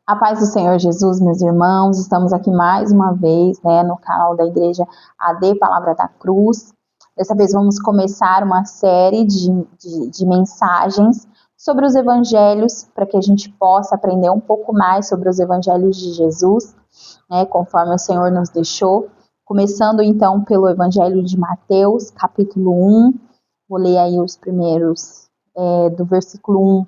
A paz do Senhor Jesus, meus irmãos, estamos aqui mais uma vez, no canal da Igreja AD Palavra da Cruz. Dessa vez vamos começar uma série de mensagens sobre os evangelhos, para que a gente possa aprender um pouco mais sobre os evangelhos de Jesus, conforme o Senhor nos deixou. Começando então pelo evangelho de Mateus, capítulo 1, vou ler aí os primeiros, do versículo 1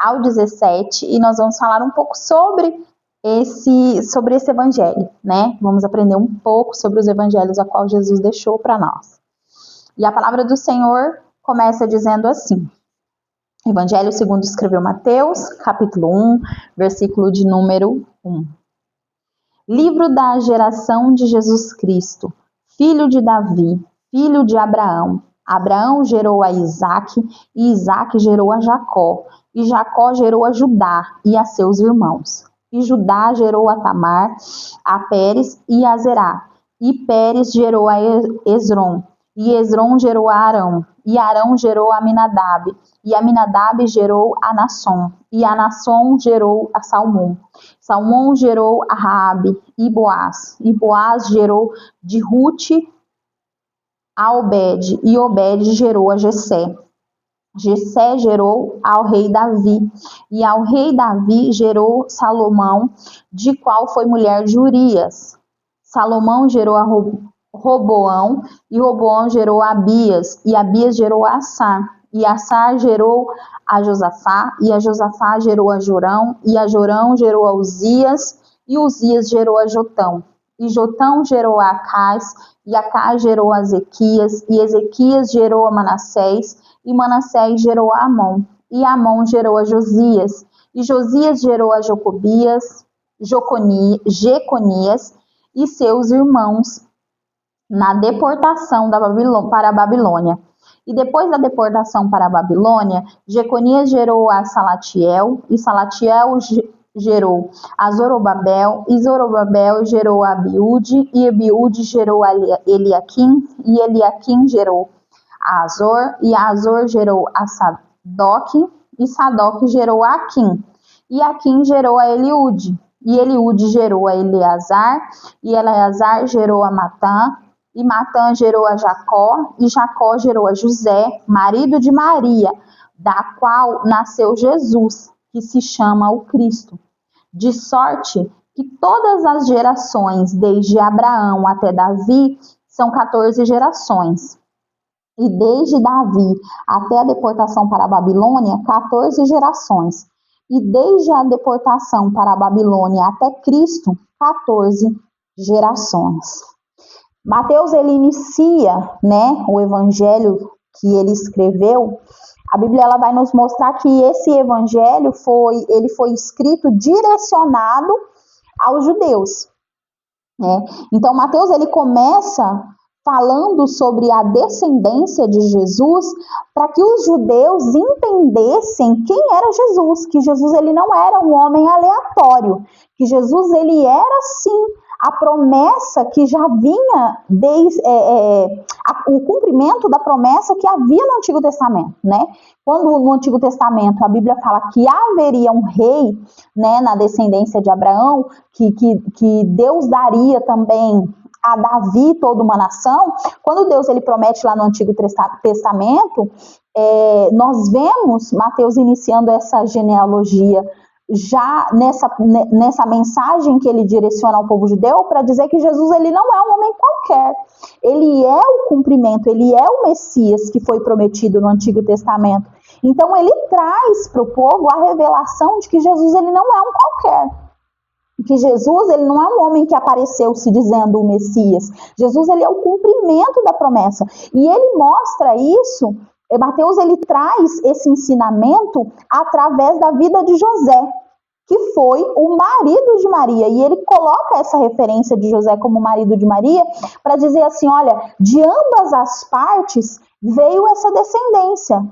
ao 17, e nós vamos falar um pouco sobre esse evangelho, Vamos aprender um pouco sobre os evangelhos a qual Jesus deixou para nós. E a palavra do Senhor começa dizendo assim: Evangelho segundo escreveu Mateus, capítulo 1, versículo de número 1. Livro da geração de Jesus Cristo, filho de Davi, filho de Abraão. Abraão gerou a Isaque, e Isaque gerou a Jacó, e Jacó gerou a Judá e a seus irmãos. E Judá gerou a Tamar, a Pérez e a Zerá. E Pérez gerou a Esrom, e Esrom gerou a Arão, e Arão gerou a Aminadab, e Aminadab gerou a Nasson, e a Nasson gerou a Salmão. Salmão gerou a Raabe e Boaz gerou de Rute a Obed, e Obed gerou a Jessé. Jessé gerou ao rei Davi, e ao rei Davi gerou Salomão, de qual foi mulher de Urias. Salomão gerou a Roboão, e Roboão gerou a Abias, e Abias gerou a Assar, e Assar gerou a Josafá, e a Josafá gerou a Jorão, e a Jorão gerou a Uzias, e Uzias gerou a Jotão. E Jotão gerou a Acás, e Acás gerou a Ezequias, e Ezequias gerou a Manassés, e Manassés gerou a Amon, e Amon gerou a Josias, e Josias gerou a Jeconias e seus irmãos na deportação para a Babilônia. E depois da deportação para a Babilônia, Jeconias gerou a Salatiel, e Salatiel gerou a Zorobabel, e Zorobabel gerou a Abiúde, e Abiúde gerou a Eliaquim, e Eliaquim gerou a Azor, e a Azor gerou a Sadoc, e Sadoc gerou a Aquim, e Aquim gerou a Eliúde, e Eliúde gerou a Eleazar, e Eleazar gerou a Matã, e Matã gerou a Jacó, e Jacó gerou a José, marido de Maria, da qual nasceu Jesus, que se chama o Cristo. De sorte que todas as gerações, desde Abraão até Davi, são 14 gerações. E desde Davi até a deportação para a Babilônia, 14 gerações. E desde a deportação para a Babilônia até Cristo, 14 gerações. Mateus, ele inicia, o evangelho que ele escreveu. A Bíblia, ela vai nos mostrar que esse evangelho foi escrito direcionado aos judeus. Então, Mateus, ele começa falando sobre a descendência de Jesus, para que os judeus entendessem quem era Jesus, que Jesus, ele não era um homem aleatório, que Jesus, ele era sim a promessa que já vinha o cumprimento da promessa que havia no Antigo Testamento, Quando no Antigo Testamento a Bíblia fala que haveria um rei, na descendência de Abraão, que Deus daria também a Davi toda uma nação, quando Deus, ele promete lá no Antigo Testamento, nós vemos Mateus iniciando essa genealogia já nessa mensagem que ele direciona ao povo judeu, para dizer que Jesus, ele não é um homem qualquer, ele é o cumprimento, ele é o Messias que foi prometido no Antigo Testamento. Então ele traz para o povo a revelação de que Jesus, ele não é um qualquer, que Jesus, ele não é um homem que apareceu se dizendo o Messias. Jesus, ele é o cumprimento da promessa, e ele mostra isso. Mateus, ele traz esse ensinamento através da vida de José, que foi o marido de Maria, e ele coloca essa referência de José como marido de Maria, para dizer assim, olha, de ambas as partes veio essa descendência,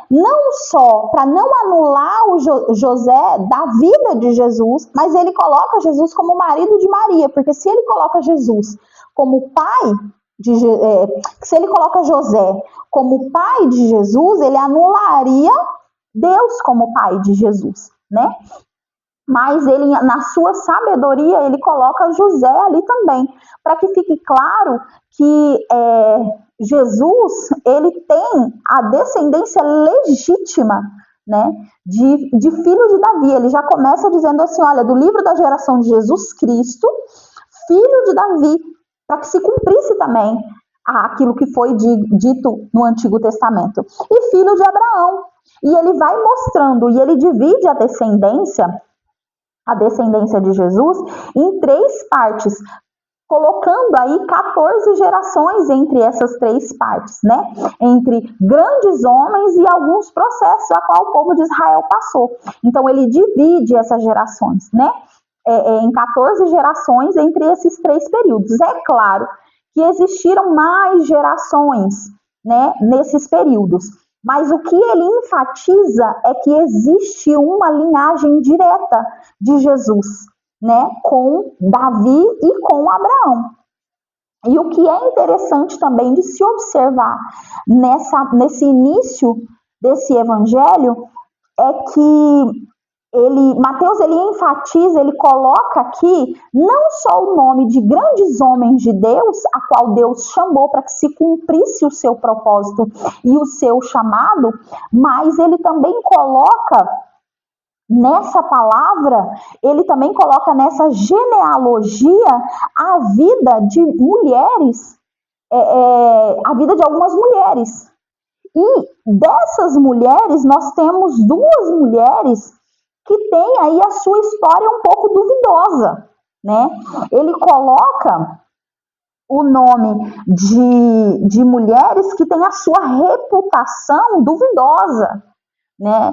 Não só para não anular o José da vida de Jesus, mas ele coloca Jesus como marido de Maria, porque se ele coloca Jesus como pai, se ele coloca José como pai de Jesus, ele anularia Deus como pai de Jesus, mas ele, na sua sabedoria, ele coloca José ali também, para que fique claro que Jesus, ele tem a descendência legítima, né, de filho de Davi. Ele já começa dizendo assim, olha, do livro da geração de Jesus Cristo, filho de Davi, para que se cumprisse também aquilo que foi dito no Antigo Testamento. E filho de Abraão. E ele vai mostrando, e ele divide a descendência de Jesus em 3 partes, colocando aí 14 gerações entre essas 3 partes, né? Entre grandes homens e alguns processos a qual o povo de Israel passou. Então ele divide essas gerações, né? Em 14 gerações entre esses 3 períodos. É claro que existiram mais gerações, né, nesses períodos. Mas o que ele enfatiza é que existe uma linhagem direta de Jesus, né, com Davi e com Abraão. E o que é interessante também de se observar nesse início desse evangelho é que Mateus ele enfatiza, ele coloca aqui não só o nome de grandes homens de Deus, a qual Deus chamou para que se cumprisse o seu propósito e o seu chamado, mas ele também coloca nessa palavra, ele também coloca nessa genealogia a vida de mulheres, a vida de algumas mulheres. E dessas mulheres, nós temos 2 mulheres que tem aí a sua história um pouco duvidosa, né? Ele coloca o nome de mulheres que têm a sua reputação duvidosa, né?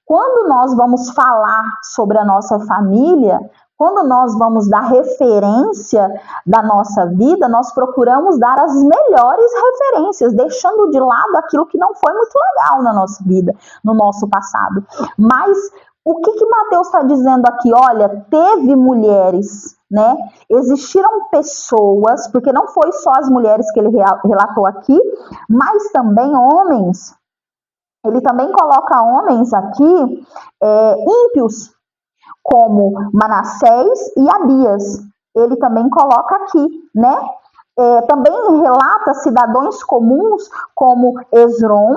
Quando nós vamos falar sobre a nossa família, quando nós vamos dar referência da nossa vida, nós procuramos dar as melhores referências, deixando de lado aquilo que não foi muito legal na nossa vida, no nosso passado. Mas o que Mateus está dizendo aqui? Olha, teve mulheres, né? Existiram pessoas, porque não foi só as mulheres que ele relatou aqui, mas também homens. Ele também coloca homens aqui ímpios, como Manassés e Abias. Ele também coloca aqui, né? Também relata cidadãos comuns como Esrom,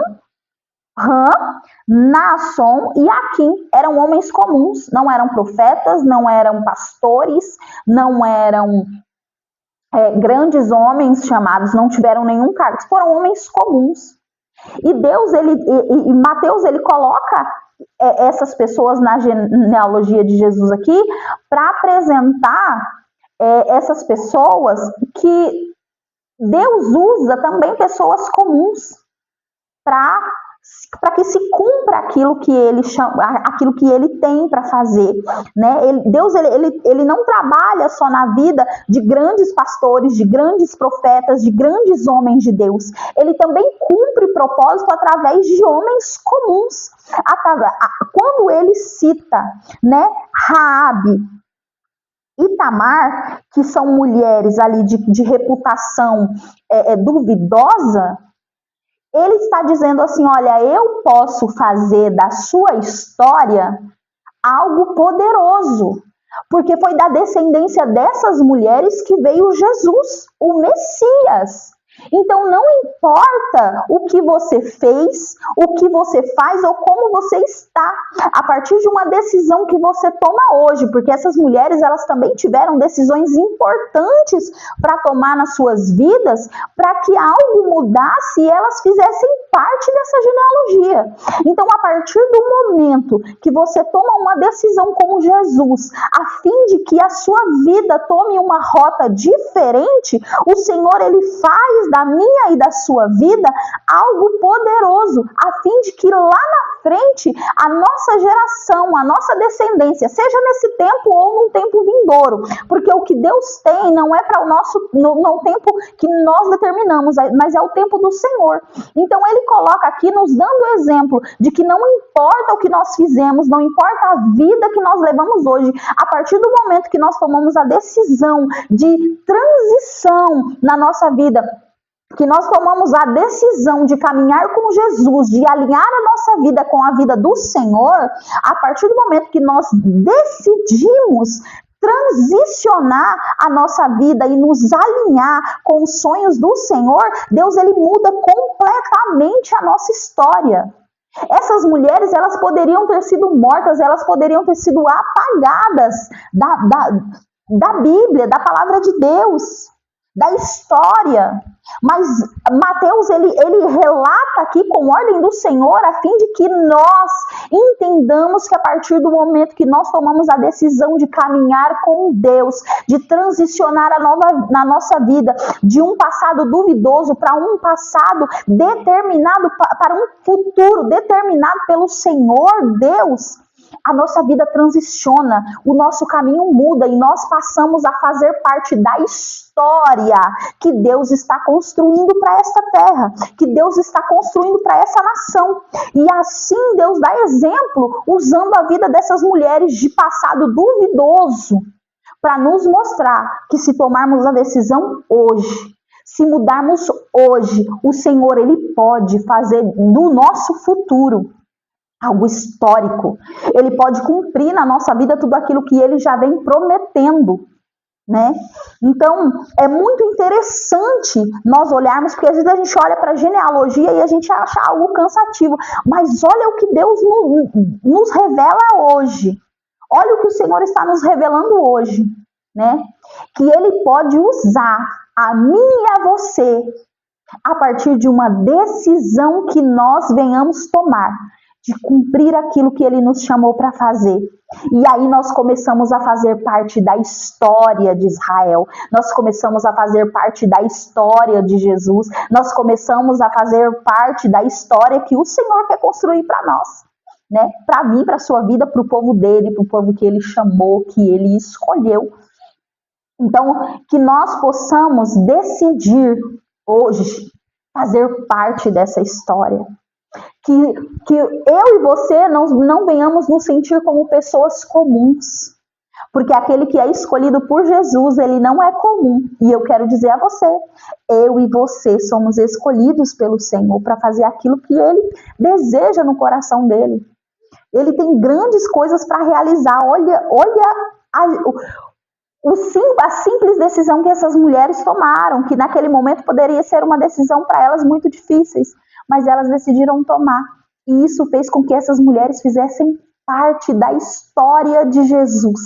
Ram, Naasson e Aquim. Eram homens comuns, não eram profetas, não eram pastores, não eram grandes homens chamados, não tiveram nenhum cargo, foram homens comuns. E Mateus ele coloca essas pessoas na genealogia de Jesus aqui para apresentar essas pessoas que Deus usa também pessoas comuns para que se cumpra aquilo que ele tem para fazer, né? Deus ele não trabalha só na vida de grandes pastores, de grandes profetas, de grandes homens de Deus. Ele também cumpre propósito através de homens comuns. Quando ele cita, né, Raabe e Tamar, que são mulheres ali de reputação duvidosa, ele está dizendo assim, olha, eu posso fazer da sua história algo poderoso, porque foi da descendência dessas mulheres que veio Jesus, o Messias. Então não importa o que você fez, o que você faz ou como você está, a partir de uma decisão que você toma hoje, porque essas mulheres elas também tiveram decisões importantes para tomar nas suas vidas, para que algo mudasse e elas fizessem parte dessa genealogia. Então a partir do momento que você toma uma decisão com Jesus, a fim de que a sua vida tome uma rota diferente, o Senhor ele faz da minha e da sua vida algo poderoso, a fim de que lá na frente a nossa geração, a nossa descendência, seja nesse tempo ou num tempo vindouro, porque o que Deus tem não é para o nosso no tempo que nós determinamos, mas é o tempo do Senhor. Então ele coloca aqui nos dando o exemplo de que não importa o que nós fizemos, não importa a vida que nós levamos hoje, a partir do momento que nós tomamos a decisão de transição na nossa vida, que nós tomamos a decisão de caminhar com Jesus, de alinhar a nossa vida com a vida do Senhor, a partir do momento que nós decidimos transicionar a nossa vida e nos alinhar com os sonhos do Senhor, Deus ele muda completamente a nossa história. Essas mulheres, elas poderiam ter sido mortas, elas poderiam ter sido apagadas da Bíblia, da palavra de Deus, da história. Mas Mateus, ele relata aqui com ordem do Senhor, a fim de que nós entendamos que a partir do momento que nós tomamos a decisão de caminhar com Deus, de transicionar na nossa vida, de um passado duvidoso para um passado determinado, para um futuro determinado pelo Senhor Deus, a nossa vida transiciona, o nosso caminho muda e nós passamos a fazer parte da história que Deus está construindo para esta terra, que Deus está construindo para essa nação. E assim Deus dá exemplo usando a vida dessas mulheres de passado duvidoso para nos mostrar que se tomarmos a decisão hoje, se mudarmos hoje, o Senhor ele pode fazer do nosso futuro algo histórico. Ele pode cumprir na nossa vida tudo aquilo que ele já vem prometendo, né? Então, é muito interessante nós olharmos, porque às vezes a gente olha para a genealogia e a gente acha algo cansativo, mas olha o que Deus nos revela hoje. Olha o que o Senhor está nos revelando hoje, né? Que ele pode usar a mim e a você a partir de uma decisão que nós venhamos tomar, de cumprir aquilo que ele nos chamou para fazer. E aí nós começamos a fazer parte da história de Israel, nós começamos a fazer parte da história de Jesus, nós começamos a fazer parte da história que o Senhor quer construir para nós, né? Para mim, para a sua vida, para o povo dele, para o povo que ele chamou, que ele escolheu. Então, que nós possamos decidir hoje fazer parte dessa história. Que eu e você não venhamos nos sentir como pessoas comuns, porque aquele que é escolhido por Jesus, ele não é comum. E eu quero dizer a você, eu e você somos escolhidos pelo Senhor para fazer aquilo que ele deseja no coração dele. Ele tem grandes coisas para realizar. Olha a simples decisão que essas mulheres tomaram, que naquele momento poderia ser uma decisão para elas muito difíceis, mas elas decidiram tomar. E isso fez com que essas mulheres fizessem parte da história de Jesus.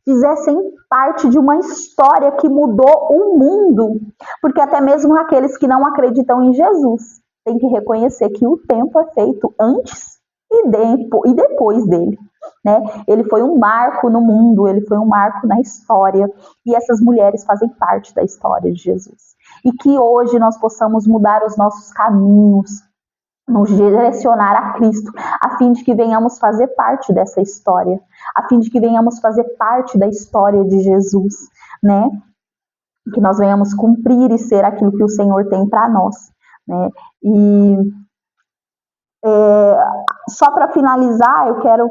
Fizessem parte de uma história que mudou o mundo. Porque até mesmo aqueles que não acreditam em Jesus têm que reconhecer que o tempo é feito antes e depois dele, né? Ele foi um marco no mundo, ele foi um marco na história, e essas mulheres fazem parte da história de Jesus. E que hoje nós possamos mudar os nossos caminhos, nos direcionar a Cristo, a fim de que venhamos fazer parte dessa história, a fim de que venhamos fazer parte da história de Jesus, né? Que nós venhamos cumprir e ser aquilo que o Senhor tem para nós, né? E só para finalizar, eu quero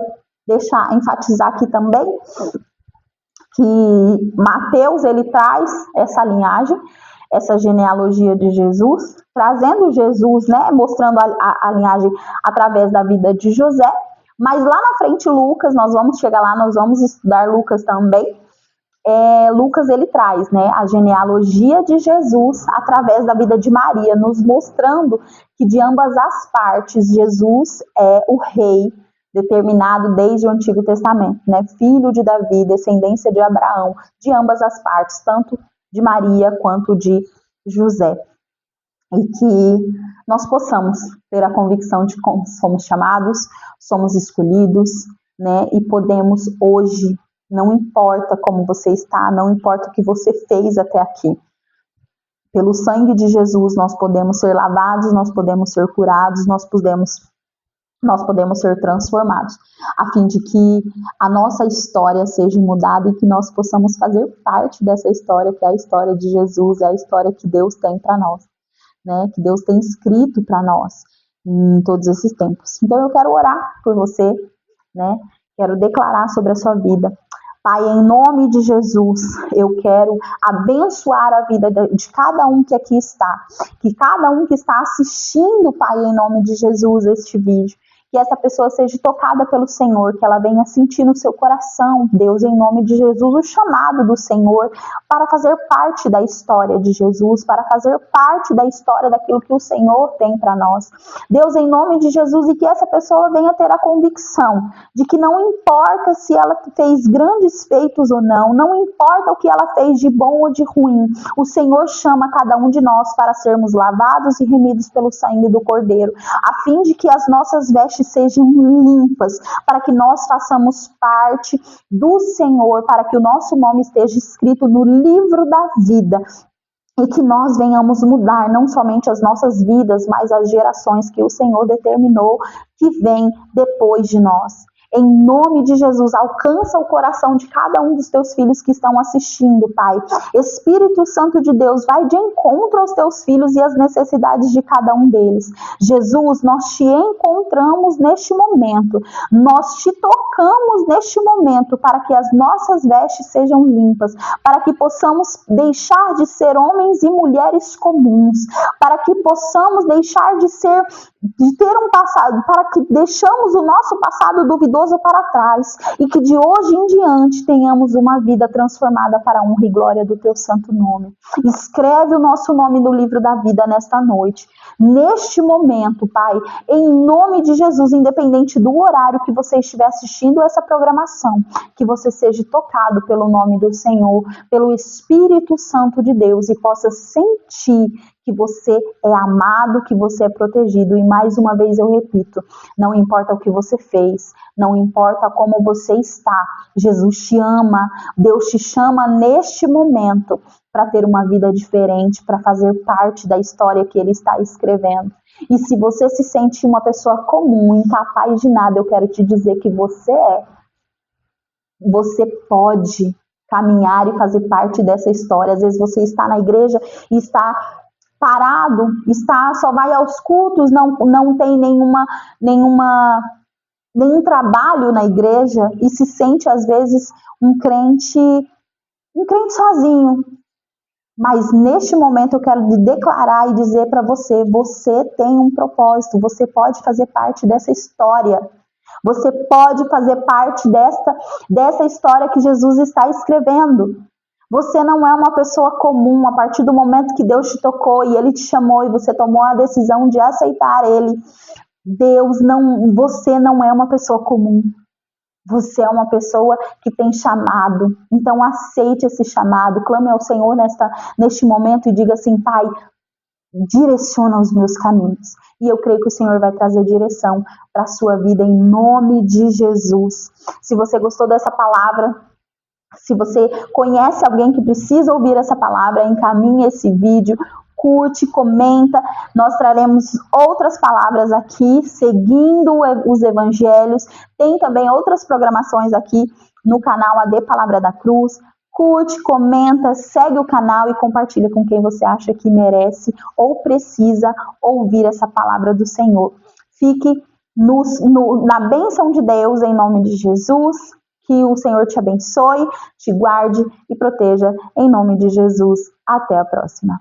enfatizar aqui também que Mateus ele traz essa linhagem, essa genealogia de Jesus, trazendo Jesus, né, mostrando a linhagem através da vida de José, mas lá na frente Lucas, nós vamos chegar lá, nós vamos estudar Lucas também. Lucas ele traz, né, a genealogia de Jesus através da vida de Maria, nos mostrando que de ambas as partes Jesus é o rei determinado desde o Antigo Testamento, né, filho de Davi, descendência de Abraão, de ambas as partes, tanto de Maria quanto de José. E que nós possamos ter a convicção de como somos chamados, somos escolhidos, né, e podemos hoje, não importa como você está, não importa o que você fez até aqui. Pelo sangue de Jesus nós podemos ser lavados, nós podemos ser curados, nós podemos ser transformados, a fim de que a nossa história seja mudada e que nós possamos fazer parte dessa história, que é a história de Jesus, é a história que Deus tem para nós, né? Que Deus tem escrito para nós em todos esses tempos. Então eu quero orar por você, né? Quero declarar sobre a sua vida. Pai, em nome de Jesus, eu quero abençoar a vida de cada um que aqui está, que cada um que está assistindo, Pai, em nome de Jesus, este vídeo, que essa pessoa seja tocada pelo Senhor, que ela venha sentir no seu coração, Deus, em nome de Jesus, o chamado do Senhor para fazer parte da história de Jesus, para fazer parte da história daquilo que o Senhor tem para nós. Deus, em nome de Jesus, e que essa pessoa venha ter a convicção de que não importa se ela fez grandes feitos ou não, não importa o que ela fez de bom ou de ruim, o Senhor chama cada um de nós para sermos lavados e remidos pelo sangue do Cordeiro, a fim de que as nossas vestes sejam limpas, para que nós façamos parte do Senhor, para que o nosso nome esteja escrito no livro da vida, e que nós venhamos mudar não somente as nossas vidas, mas as gerações que o Senhor determinou que vêm depois de nós. Em nome de Jesus, alcança o coração de cada um dos teus filhos que estão assistindo, Pai. Espírito Santo de Deus, vai de encontro aos teus filhos e às necessidades de cada um deles. Jesus, nós te encontramos neste momento, nós te tocamos neste momento para que as nossas vestes sejam limpas, para que possamos deixar de ser homens e mulheres comuns, para que possamos deixar de ter um passado, para que deixamos o nosso passado duvidoso para trás e que de hoje em diante tenhamos uma vida transformada para a honra e glória do teu santo nome. Escreve o nosso nome no livro da vida nesta noite, neste momento, Pai, em nome de Jesus, independente do horário que você estiver assistindo essa programação, que você seja tocado pelo nome do Senhor, pelo Espírito Santo de Deus e possa sentir que você é amado, que você é protegido. E mais uma vez eu repito, não importa o que você fez, não importa como você está, Jesus te ama, Deus te chama neste momento para ter uma vida diferente, para fazer parte da história que Ele está escrevendo. E se você se sente uma pessoa comum, incapaz de nada, eu quero te dizer que você é. Você pode caminhar e fazer parte dessa história. Às vezes você está na igreja e está parado, só vai aos cultos, não tem nenhum trabalho na igreja e se sente às vezes um crente sozinho. Mas neste momento eu quero declarar e dizer para você, você tem um propósito, você pode fazer parte dessa história. Você pode fazer parte dessa história que Jesus está escrevendo. Você não é uma pessoa comum. A partir do momento que Deus te tocou e Ele te chamou e você tomou a decisão de aceitar Ele, você não é uma pessoa comum. Você é uma pessoa que tem chamado. Então aceite esse chamado, clame ao Senhor neste momento e diga assim: Pai, direciona os meus caminhos. E eu creio que o Senhor vai trazer direção para a sua vida em nome de Jesus. Se você gostou dessa palavra, se você conhece alguém que precisa ouvir essa palavra, encaminhe esse vídeo, curte, comenta. Nós traremos outras palavras aqui, seguindo os evangelhos. Tem também outras programações aqui no canal AD Palavra da Cruz. Curte, comenta, segue o canal e compartilha com quem você acha que merece ou precisa ouvir essa palavra do Senhor. Fique na bênção de Deus, em nome de Jesus. Que o Senhor te abençoe, te guarde e proteja, em nome de Jesus. Até a próxima.